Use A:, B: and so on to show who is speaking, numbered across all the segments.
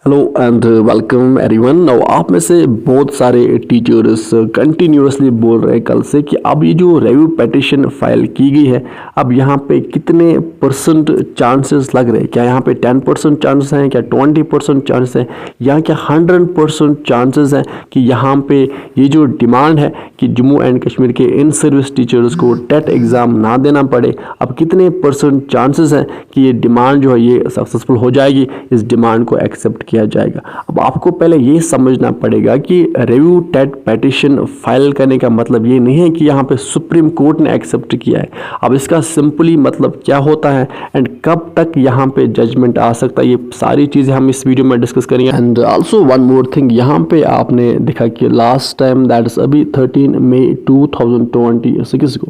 A: Hello and welcome everyone. Now आप में से बहुत सारे टीचर्स कंटिन्यूसली बोल रहे हैं कल से कि अब ये जो रिव्यू पिटीशन फाइल की गई है, अब यहाँ पे कितने परसेंट चांसेस लग रहे हैं। क्या यहाँ पे 10% चांसेस हैं, क्या 20% चांसेस हैं, या क्या 100% चांसेस हैं कि यहाँ पे ये जो डिमांड है कि जम्मू एंड कश्मीर के इन सर्विस टीचर्स को टेट एग्ज़ाम ना देना पड़े, अब कितने परसेंट चांसेस हैं कि ये डिमांड जो है ये सक्सेसफुल हो जाएगी, इस डिमांड को एक्सेप्ट किया जाएगा। अब आपको पहले ये समझना पड़ेगा कि रिव्यू टेट पिटीशन फाइल करने का मतलब ये नहीं है कि यहाँ पे सुप्रीम कोर्ट ने एक्सेप्ट किया है। अब इसका सिंपली मतलब क्या होता है एंड कब तक यहाँ पे जजमेंट आ सकता है, ये सारी चीज़ें हम इस वीडियो में डिस्कस करेंगे। And also one more thing, यहाँ पे आपने देखा कि लास्ट टाइम दैट इज अभी 13 मई 2026 को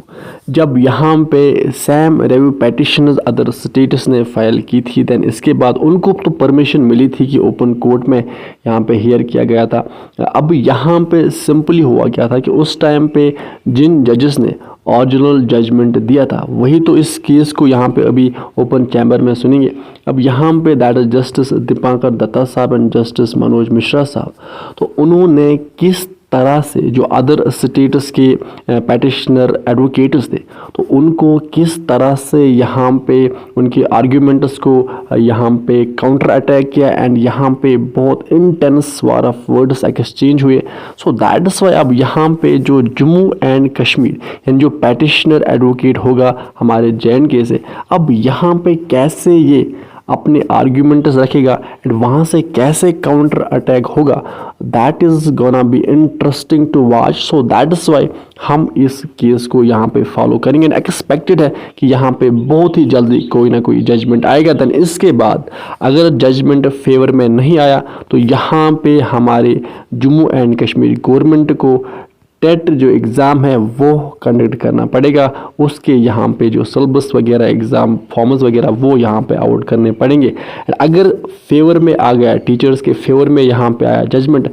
A: जब यहाँ पे same review petition other states ने फाइल की थी, देन इसके बाद उनको तो परमिशन मिली थी कि ओपन कोर्ट में यहाँ पे हियर किया गया था। अब यहाँ पे सिंपली हुआ क्या था कि उस टाइम पे जिन जजेस ने ओरिजिनल जजमेंट दिया था वही तो इस केस को यहाँ पे अभी ओपन चैम्बर में सुनेंगे। अब यहाँ पे that is justice Dipankar Datta साहब एंड जस्टिस मनोज मिश्रा साहब, तो उन्होंने किस तरह से जो अदर स्टेट्स के पिटिशनर एडवोकेट्स थे तो उनको किस तरह से यहाँ पे उनके आर्ग्यूमेंट्स को यहाँ पे काउंटर अटैक किया एंड यहाँ पे बहुत intense war of words exchange हुए। सो दैट इज वाई अब यहाँ पे जो जम्मू एंड कश्मीर यानी जो पिटिशनर एडवोकेट होगा हमारे JNK से, अब यहाँ पे कैसे ये अपने आर्ग्यूमेंट्स रखेगा एंड वहाँ से कैसे काउंटर अटैक होगा, that is gonna be interesting to watch. So that is why हम इस केस को यहाँ पे फॉलो करेंगे एंड एक्सपेक्टेड है कि यहाँ पे बहुत ही जल्दी कोई ना कोई जजमेंट आएगा। देन इसके बाद अगर जजमेंट फेवर में नहीं आया तो यहाँ पे हमारे जम्मू एंड कश्मीर गवर्नमेंट को टेट जो एग्ज़ाम है वो कंडक्ट करना पड़ेगा। उसके यहाँ पे जो सिलेबस वगैरह एग्ज़ाम फॉर्म्स वगैरह वो यहाँ पे आउट करने पड़ेंगे। अगर फेवर में आ गया, टीचर्स के फेवर में यहाँ पे आया जजमेंट,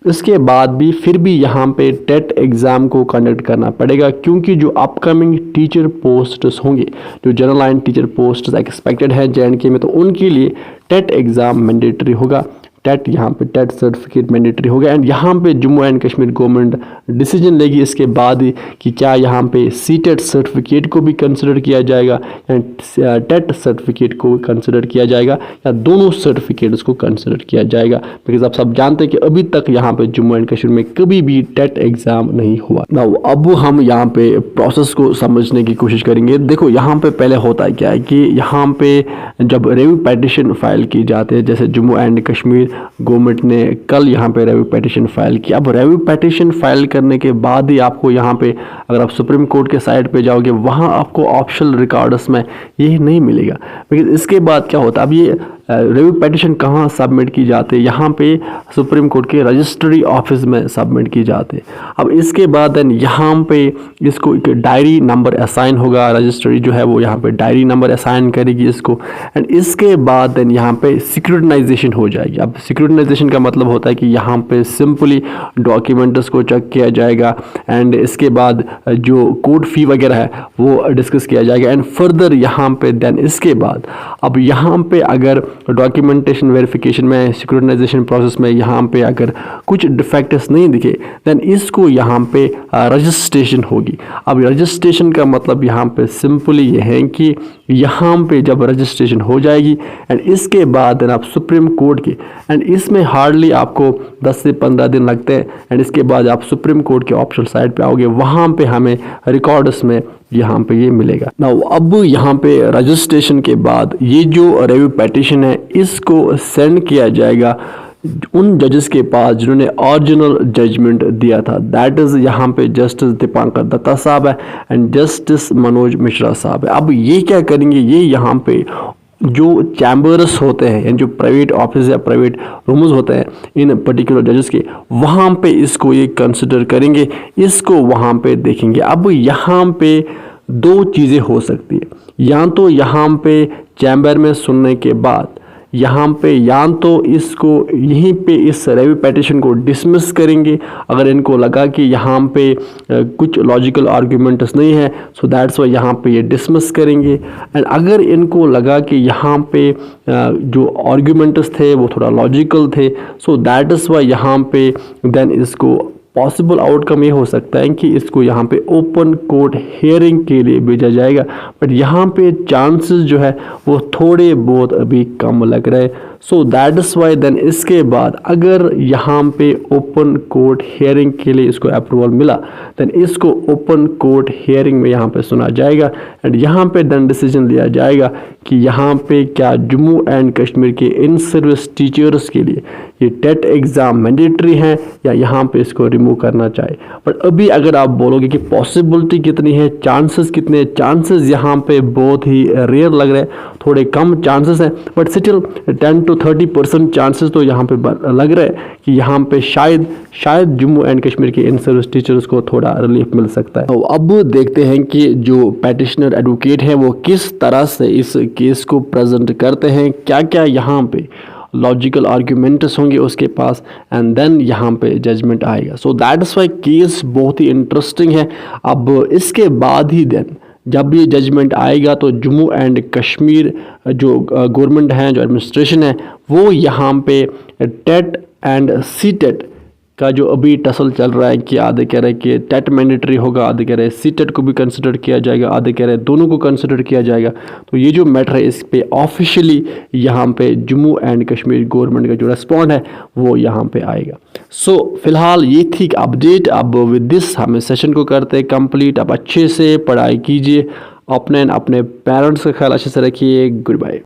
A: इसके बाद भी फिर भी यहाँ पे टेट एग्ज़ाम को कंडक्ट करना पड़ेगा, क्योंकि जो अपकमिंग टीचर पोस्ट्स होंगे, जो general line teacher posts expected हैं JNK में, तो उनके लिए टेट एग्ज़ाम मैंडेटरी होगा। टेट यहाँ पे टेट सर्टिफिकेट मैंडेटरी होगा एंड यहाँ पे Jammu and Kashmir government decision लेगी इसके बाद ही कि क्या यहाँ पे CTET सर्टिफिकेट को भी कंसिडर किया जाएगा या टेट सर्टिफिकेट को कंसिडर किया जाएगा या दोनों सर्टिफिकेट्स को कंसिडर किया जाएगा। बिकॉज आप सब जानते हैं कि अभी तक यहाँ पे जम्मू एंड कश्मीर में कभी भी टेट एग्ज़ाम नहीं हुआ। नाउ अब हम यहाँ पे प्रोसेस को समझने की कोशिश करेंगे। देखो यहाँ पे पहले होता है क्या है कि यहाँ पे जब रिव्यू पिटीशन फाइल की जाते हैं, जैसे जम्मू एंड कश्मीर गवर्नमेंट ने कल यहाँ पे रिव्यू पिटीशन फाइल किया। अब रिव्यू पिटीशन फाइल करने के बाद ही आपको यहाँ पे अगर आप सुप्रीम कोर्ट के साइट पे जाओगे वहाँ आपको ऑप्शनल रिकॉर्ड्स में ये नहीं मिलेगा। लेकिन इसके बाद क्या होता है, अब ये रिव्यू पिटीशन कहाँ सबमिट की जाती है, यहाँ पे सुप्रीम कोर्ट के रजिस्ट्री ऑफिस में सबमिट की जाती है। अब इसके बाद देन यहाँ पे इसको एक डायरी नंबर असाइन होगा, रजिस्ट्री जो है वो यहाँ पे डायरी नंबर असाइन करेगी इसको एंड इसके बाद देन यहाँ पे सिक्योरिटाइजेशन हो जाएगी। अब सिक्योरिटाइजेशन का मतलब होता है कि यहाँ पे सिंपली डॉक्यूमेंट्स को चेक किया जाएगा एंड इसके बाद जो कोर्ट फी वगैरह है वो डिस्कस किया जाएगा एंड फर्दर यहाँ पे देन इसके बाद अब यहाँ पे अगर डॉक्यूमेंटेशन वेरिफिकेशन में सिक्योरिटाइजेशन प्रोसेस में यहाँ पे अगर कुछ डिफेक्ट्स नहीं दिखे देन इसको यहाँ पे रजिस्ट्रेशन होगी। अब रजिस्ट्रेशन का मतलब यहाँ पे सिंपली ये है कि यहाँ पे जब रजिस्ट्रेशन हो जाएगी एंड इसके बाद देन आप सुप्रीम कोर्ट के एंड इसमें हार्डली आपको 10 से 15 दिन लगते हैं एंड इसके बाद आप सुप्रीम कोर्ट के ऑप्शनल साइट पे आओगे, वहाँ पे हमें रिकॉर्ड्स में यहाँ पे ये मिलेगा। नाउ अब यहाँ पे रजिस्ट्रेशन के बाद ये जो रिव्यू पिटीशन है इसको सेंड किया जाएगा उन जजेस के पास जिन्होंने ओरिजिनल जजमेंट दिया था। दैट इज़ यहाँ पे जस्टिस दीपांकर दत्ता साहब है एंड जस्टिस मनोज मिश्रा साहब है। अब ये क्या करेंगे, ये यहाँ पे जो चैम्बर्स होते हैं यानी जो प्राइवेट ऑफिस या प्राइवेट रूम्स होते हैं इन पर्टिकुलर जजेस के, वहाँ पे इसको ये कंसिडर करेंगे, इसको वहाँ पे देखेंगे। अब यहाँ पे दो चीज़ें हो सकती है, या तो यहाँ पे चैम्बर में सुनने के बाद यहाँ पे या तो इसको यहीं पे इस रिव्यू पिटीशन को डिसमिस करेंगे अगर इनको लगा कि यहाँ पे कुछ लॉजिकल आर्ग्यूमेंट्स नहीं है, सो दैट्स वाई यहाँ पे ये डिसमिस करेंगे। एंड अगर इनको लगा कि यहाँ पे जो आर्ग्यूमेंट्स थे वो थोड़ा लॉजिकल थे, सो दैट इज़ वाई यहाँ पे देन इसको पॉसिबल आउटकम ये हो सकता है कि इसको यहाँ पे ओपन कोर्ट हियरिंग के लिए भेजा जाएगा। बट यहाँ पे चांसेस जो है वो थोड़े बहुत अभी कम लग रहे हैं। So that is why then इसके बाद अगर यहाँ पे ओपन कोर्ट हियरिंग के लिए इसको अप्रूवल मिला, देन इसको ओपन कोर्ट हियरिंग में यहाँ पे सुना जाएगा एंड यहाँ पे देन डिसीजन लिया जाएगा कि यहाँ पे क्या जम्मू एंड कश्मीर के इन सर्विस टीचर्स के लिए ये टेट एग्ज़ाम मैंडेटरी है या यहाँ पे इसको रिमूव करना चाहे। बट अभी अगर आप बोलोगे कि पॉसिबिलिटी कितनी है, चांसेस कितने, चांसेस यहाँ पे बहुत ही रेयर लग रहे हैं, थोड़े कम चांसेस हैं, बट स्टिल 10 to 30% चांसेस तो यहाँ पे लग रहे हैं कि यहाँ पे शायद जम्मू एंड कश्मीर के इन सर्विस टीचर्स को थोड़ा रिलीफ मिल सकता है। तो अब देखते हैं कि जो पेटिशनर एडवोकेट है वो किस तरह से इस केस को प्रेजेंट करते हैं, क्या क्या यहाँ पे लॉजिकल आर्ग्यूमेंट्स होंगे उसके पास एंड देन यहाँ पे जजमेंट आएगा। सो दैट इज़ वाई केस बहुत ही इंटरेस्टिंग है। अब इसके बाद ही देन जब ये जजमेंट आएगा तो जम्मू एंड कश्मीर जो गवर्नमेंट है, जो एडमिनिस्ट्रेशन है, वो यहाँ पे टेट एंड सी टेट का जो अभी टसल चल रहा है कि आधे कह रहे हैं कि टेट मैंडेटरी होगा, आधे कह रहे हैं सी टेट को भी कंसिडर किया जाएगा, आधे कह रहे हैं दोनों को कंसिडर किया जाएगा। तो ये जो मैटर है इस पे ऑफिशियली यहाँ पे जम्मू एंड कश्मीर गवर्नमेंट का जो रिस्पॉन्ड है वो यहाँ पे आएगा। सो फिलहाल ये थी अपडेट। अब विद दिस हम इस सेशन को करते हैं कंप्लीट। अब अच्छे से पढ़ाई कीजिए, अपने पेरेंट्स का ख्याल अच्छे से रखिए। Good bye.